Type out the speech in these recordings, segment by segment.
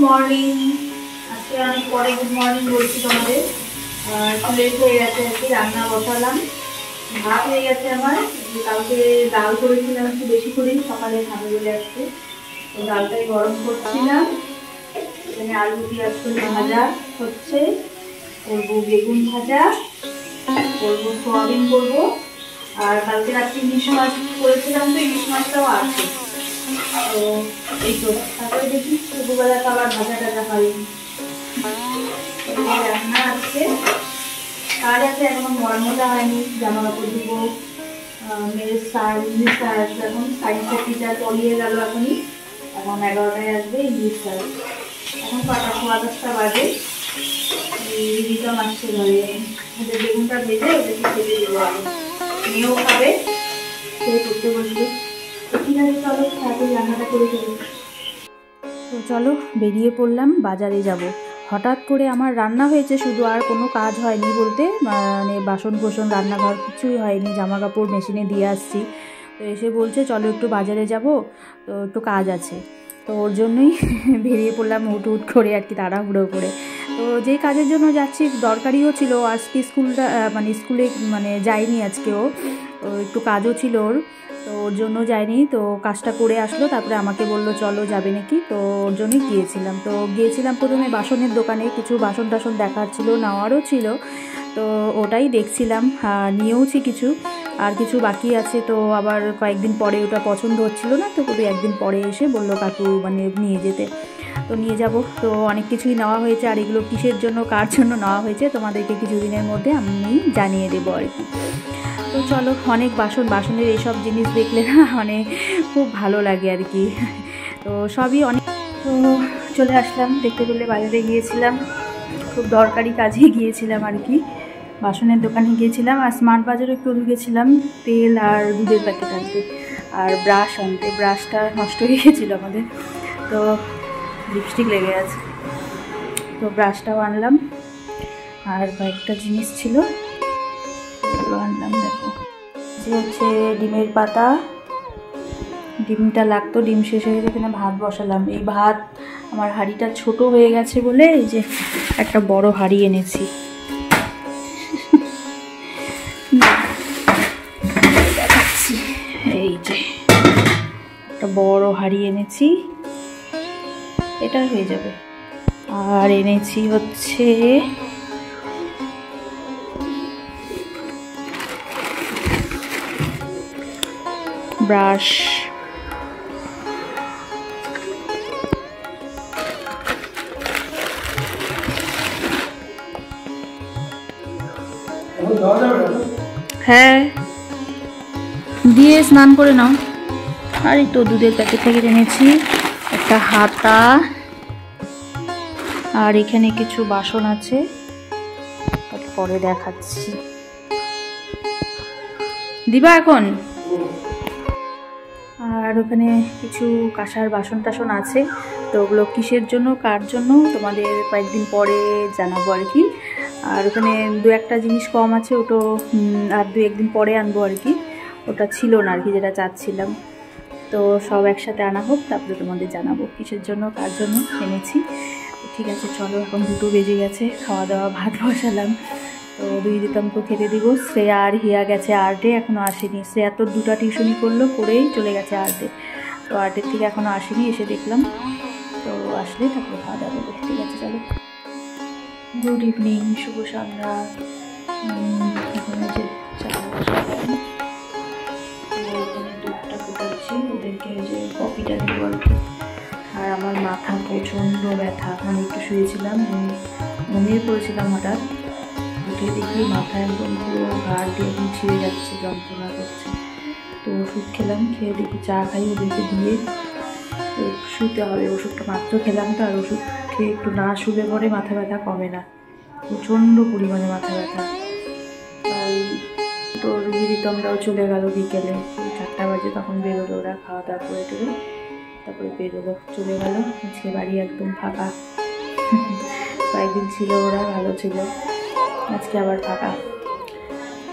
Morning. আজকে অনেক পরে গুড মর্নিং বলছি তোমাদের। একটু লেট হয়ে গেছে আর কি, রান্না বসালাম। ভাত হয়ে গেছে আমার, কালকে ডাল করেছিলাম একটু বেশি করেই, সকালে খাবে বলে আসছে। তো ডালটাই গরম করছিলাম। এখানে আলু পেঁয়াজ করে ভাজা হচ্ছে, করবো বেগুন ভাজা, করবো সোয়াবিন করবো। আর কালকে রাত্রে ইলিশ মাছ করেছিলাম, তো ইলিশ মাছটাও আছে। তো এই তো, তারপরে দেখি দুপুরবেলা তো আবার ভাজা টাজা হয়নি। রান্না আছে, কাজ আছে, এখনো মজা হয়নি। জামা কাপড় দিব, মেয়ের ইংলিশ স্যার আসবে, এখন সায়েন্সের টিচার পড়িয়ে গেল এখনই। এখন 11টায় আসবে ইংলিশ স্যার। এখন 10:15 বাজে। রিতম আসছে ঘরে, ওদের বেগুনটা ভেজে ওদেরকে খেতে দেবো। আগে মেয়েও খাবে, সে করতে বসবে। ঠিক আছে, চলো তাড়াতাড়ি রান্নাটা করে ফেলি। তো চলো বেরিয়ে পড়লাম, বাজারে যাব। হঠাৎ করে আমার রান্না হয়েছে শুধু, আর কোনো কাজ হয়নি বলতে, মানে বাসন কোসন রান্নাঘর কিছুই হয়নি, জামা কাপড় মেশিনে দিয়ে আসছি। তো এসে বলছে চলো একটু বাজারে যাব, তো একটু কাজ আছে। তো ওর জন্যই বেরিয়ে পড়লাম হুট করে আর কি, তাড়াহুড়ো করে। তো যেই কাজের জন্য যাচ্ছি দরকারিও ছিল, আজকে স্কুলে যায়নি আজকেও, একটু কাজও ছিল ওর, তো ওর জন্য যায়নি। তো কাজটা করে আসলো, তারপরে আমাকে বললো চলো যাবে নাকি, তো ওর জন্যই গিয়েছিলাম। তো গিয়েছিলাম প্রথমে বাসনের দোকানে, কিছু বাসন টাসন দেখার ছিল, নেওয়ারও ছিল, তো ওটাই দেখছিলাম। নিয়েওছি কিছু, আর কিছু বাকি আছে। তো আবার কয়েকদিন পরে ওটা পছন্দ হচ্ছিলো না, তো কবি একদিন পরে এসে বললো কাকু নিয়ে যেতে, তো নিয়ে যাব। তো অনেক কিছুই নেওয়া হয়েছে, আর এগুলো কিসের জন্য কার জন্য নেওয়া হয়েছে তোমাদেরকে কিছুদিনের মধ্যে আমি জানিয়ে দেবো আর কি। তো চলো, অনেক বাসনের এইসব জিনিস দেখলে না খুব ভালো লাগে আর কি। তো সবই অনেক। তো চলে আসলাম, দেখতে পেলে বাজারে গিয়েছিলাম, খুব দরকারি কাজে গিয়েছিলাম আর কি। বাসনের দোকানে গিয়েছিলাম, আর স্মার্ট বাজারে একটু গেছিলাম তেল আর দুধের প্যাকেট আনতে, আর ব্রাশ আনতে। ব্রাশটা নষ্ট হয়ে গিয়েছিলো আমাদের, তো লিপস্টিক লেগে আছে, তো ব্রাশটাও আনলাম। আর কয়েকটা জিনিস ছিল, এগুলো আনলাম। দেখো, হচ্ছে ডিমের পাতা, ডিমটা লাগতো, ডিম শেষ হয়ে গেছে, এখানে ভাত বসালাম। এই ভাত আমার হাঁড়িটা ছোট হয়ে গেছে বলে এই যে একটা বড় হাঁড়ি এনেছি। দেখাচ্ছি, এই যে একটা বড় হাঁড়ি এনেছি, এটা হয়ে যাবে। আর এনেছি হচ্ছে ব্রাশ, হ্যাঁ দিয়ে স্নান করে নাও। আর এই তো দুধের প্যাকেট থেকে এনেছি, একটা হাতা, আর এখানে কিছু বাসন আছে, পরে দেখাচ্ছি। দিবা এখন? আর ওখানে কিছু কাঁসার বাসন টাসন আছে, তো ওগুলো কিসের জন্য কার জন্য তোমাদের কয়েকদিন পরে জানাবো আর কি। আর ওখানে দু একটা জিনিস কম আছে, ওটা আর দু একদিন পরে আনবো আর কি। ওটা ছিল না আর কি, যেটা চাচ্ছিলাম। তো সব একসাথে আনা হোক, তারপরে তোমাদের জানাবো কিসের জন্য কার জন্য এনেছি। ঠিক আছে, চলো, এখন 2টো বেজে গেছে, খাওয়া দাওয়া, ভাত বসালাম। তো দুই রিতমকে খেতে দিব। শ্রেয়া আর হিয়া গেছে আর্টে, এখনও আসেনি। শ্রেয়া তো 2টা টিউশনি করলো, করেই চলে গেছে আর্টে। তো আর্টের থেকে এখনও আসেনি, এসে দেখলাম। তো আসলে তারপরে খাওয়া দাওয়া করবে। ঠিক আছে, চলো। গুড ইভিনিং, শুভ সন্ধ্যা। এখানে যে এখানে দুধটা ফুটাচ্ছি ওদেরকে, যে কফিটা দেবো আর কি। আর আমার মাথা প্রচণ্ড ব্যথা, একটু শুয়েছিলাম, ঘুমিয়ে পড়েছিলাম, হঠাৎ উঠে দেখি মাথা একদম পুরো ঘাড় দিয়ে একদম ছিঁড়ে যাচ্ছে, যন্ত্রণা করছে। তো ওষুধ খেলাম, খেয়ে দেখি চা খাই ওদেরকে দিয়ে, তো শুতে হবে। ওষুধটা মাত্র খেলাম, তো আর ওষুধ খেয়ে একটু না শুলে পরে মাথা ব্যথা কমে না, প্রচণ্ড পরিমাণে মাথা ব্যথা। আর তো রিতমরাও চলে গেল বিকেলে, 4টা বাজে, তখন বেরোলো ওরা, খাওয়া দাওয়া করে টোরে তারপরে বেরোলো, চলে গেল। আজকে বাড়ি একদম ফাঁকা। কয়েকদিন ছিল ওরা, ভালো ছিল, আজকে আবার ফাঁকা।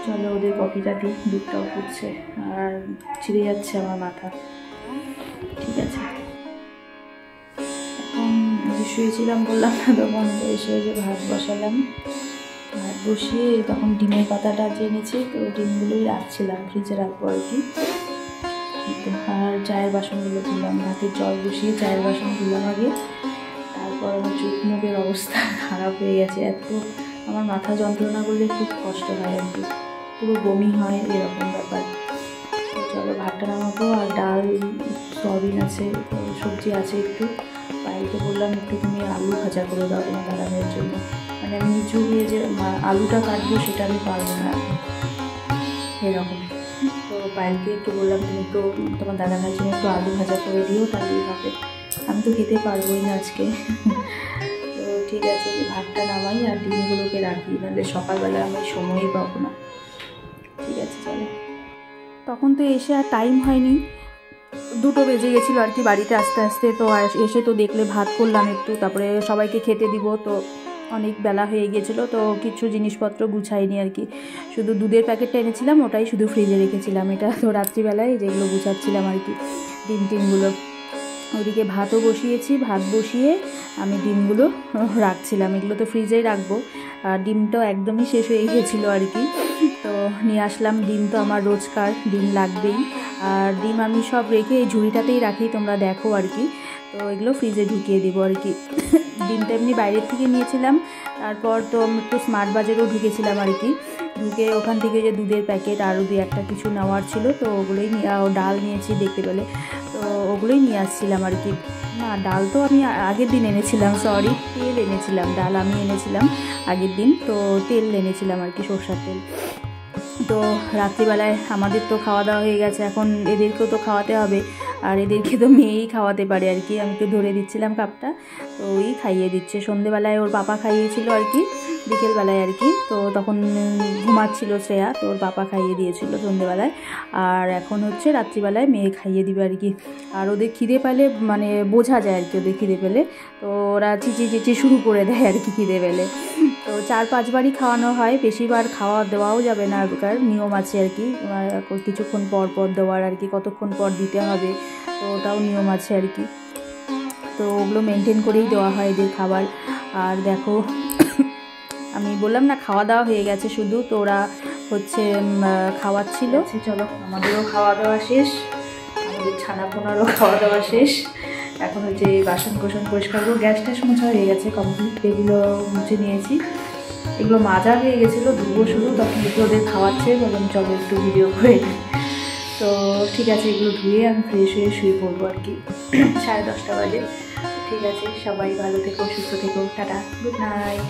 চলো ওদের কফিটা দিই, দুধটাও ফুটছে, আর ছিঁড়ে যাচ্ছে আমার মাথা। ঠিক আছে, এখন যে শুয়েছিলাম বললাম না, তখন এসে যে ভাত বসালাম, ভাত বসিয়ে তখন ডিমের পাতাটা জেনেছি, তো ডিমগুলোই রাখছিলাম, ফ্রিজে রাখবো আর কি। আর চায়ের বাসনগুলো ধুলাম, ভাতের জল বসিয়ে চায়ের বাসন ধুলাম আগে। তারপর আমার চোখ মুখের অবস্থা খারাপ হয়ে গেছে, এত আমার মাথা যন্ত্রণা করলে খুব কষ্ট হয় আর কি, পুরো বমি হয় এরকম ব্যাপার। চলো ভাতটা নামাবো। আর ডাল, সয়াবিন আছে, সবজি আছে একটু। বাইরে বললাম একটু তুমি আলু ভাজা করে দাও তোমার দাদামের জন্য, মানে আমি নিচু হয়ে যে আলুটা কাটবো সেটা আমি পারবো না এরকম। তো বাইরকে একটু বললাম তুমি একটু তোমার দাদা ভাইয়ের জন্য একটু আলু ভাজা করে দিও, তাহলেই হবে, আমি তো খেতে পারবোই না আজকে। তো ঠিক আছে, ভাতটা নামাই আর ডিমগুলোকে রাখি, নাহলে সকালবেলা আমি সময়ই পাবো না। ঠিক আছে চলো। তখন তো এসে আর টাইম হয়নি, 2টো বেজে গেছিলো আর কি বাড়িতে আসতে আসতে। তো এসে তো দেখলে ভাত করলাম একটু, তারপরে সবাইকে খেতে দিব, তো অনেক বেলা হয়ে গিয়েছিলো। তো কিছু জিনিসপত্র গুছাইনি আর কি, শুধু দুধের প্যাকেটটা এনেছিলাম, ওটাই শুধু ফ্রিজে রেখেছিলাম। এটা তো রাত্রিবেলায় যেগুলো গুছাচ্ছিলাম আর কি, ডিমগুলো। ওদিকে ভাতও বসিয়েছি, ভাত বসিয়ে আমি ডিমগুলো রাখছিলাম, এগুলো তো ফ্রিজেই রাখবো। আর ডিমটাও একদমই শেষ হয়ে গিয়েছিলো আর কি, তো নিয়ে আসলাম। ডিম তো আমার রোজকার ডিম লাগবেই, আর ডিম আমি সব রেখে এই ঝুড়িটাতেই রাখি, তোমরা দেখো আর কি। তো এগুলো ফ্রিজে ঢুকিয়ে দেবো আর কি। ডিমটা এমনি বাইরের থেকে নিয়েছিলাম, তারপর তো একটু স্মার্ট বাজারেও ঢুকেছিলাম আর কি, ঢুকে ওখান থেকে যে দুধের প্যাকেট আরও 2-1টা কিছু নেওয়ার ছিল, তো ওগুলোই ডাল নিয়েছি দেখতে পেলে, তো ওগুলোই নিয়ে আসছিলাম আর কি। না ডাল তো আমি আগের দিন এনেছিলাম, সরি তেল এনেছিলাম, ডাল আমি এনেছিলাম আগের দিন, তো তেল এনেছিলাম আর কি, সরষের তেল। তো রাত্রিবেলায় আমাদের তো খাওয়া দাওয়া হয়ে গেছে, এখন এদেরকেও তো খাওয়াতে হবে, আর এদেরকে তো মেয়েই খাওয়াতে পারে আর কি। আমি তো ধরে দিচ্ছিলাম কাপটা, তো ওই খাইয়ে দিচ্ছে। সন্ধেবেলায় ওর পাপা খাইয়েছিল আর কি, বিকেলবেলায় আর কি, তো তখন ঘুমাচ্ছিল শ্রেয়া, তো ওর পাপা খাইয়ে দিয়েছিল সন্ধেবেলায়। আর এখন হচ্ছে রাত্রিবেলায় মেয়ে খাইয়ে দিবে আর কি। আর ওদের খিদে পেলে মানে বোঝা যায় আর কি, ওদের খিদে পেলে তো ওরা চিচি শুরু করে দেয় আর কি খিদে পেলে। তো 4-5 বারই খাওয়ানো হয়, বেশিবার খাওয়া দেওয়াও যাবে না, ওটার নিয়ম আছে আর কি, কিছুক্ষণ পর পর দেওয়ার আর কি, কতক্ষণ পর দিতে হবে, তো ওটাও নিয়ম আছে আর কি। তো ওগুলো মেনটেন করেই দেওয়া হয় এদের খাবার। আর দেখো আমি বললাম না খাওয়া দাওয়া হয়ে গেছে শুধু, তো ওরা হচ্ছে খাওয়াচ্ছিল। চলো আমাদেরও খাওয়া দাওয়া শেষ, আমাদের ছানাপোনারও খাওয়া দাওয়া শেষ। এখন হচ্ছে বাসন কোসন পরিষ্কার করবো, গ্যাস ট্যাস মোছা হয়ে গেছে কমপ্লিট, এগুলো মুছে নিয়েছি, এগুলো মাজা হয়ে গেছিলো, ধুবো শুধু। তখন একটু ওদের খাওয়াচ্ছে, বললাম চলো একটু ভিডিও করে নিই। তো ঠিক আছে, এগুলো ধুয়ে আমি ফ্রেশ হয়ে শুয়ে পড়বো আর কি, 10:30 বাজে। ঠিক আছে, সবাই ভালো থেকো, সুস্থ থেকো, টাটা, গুড নাইট।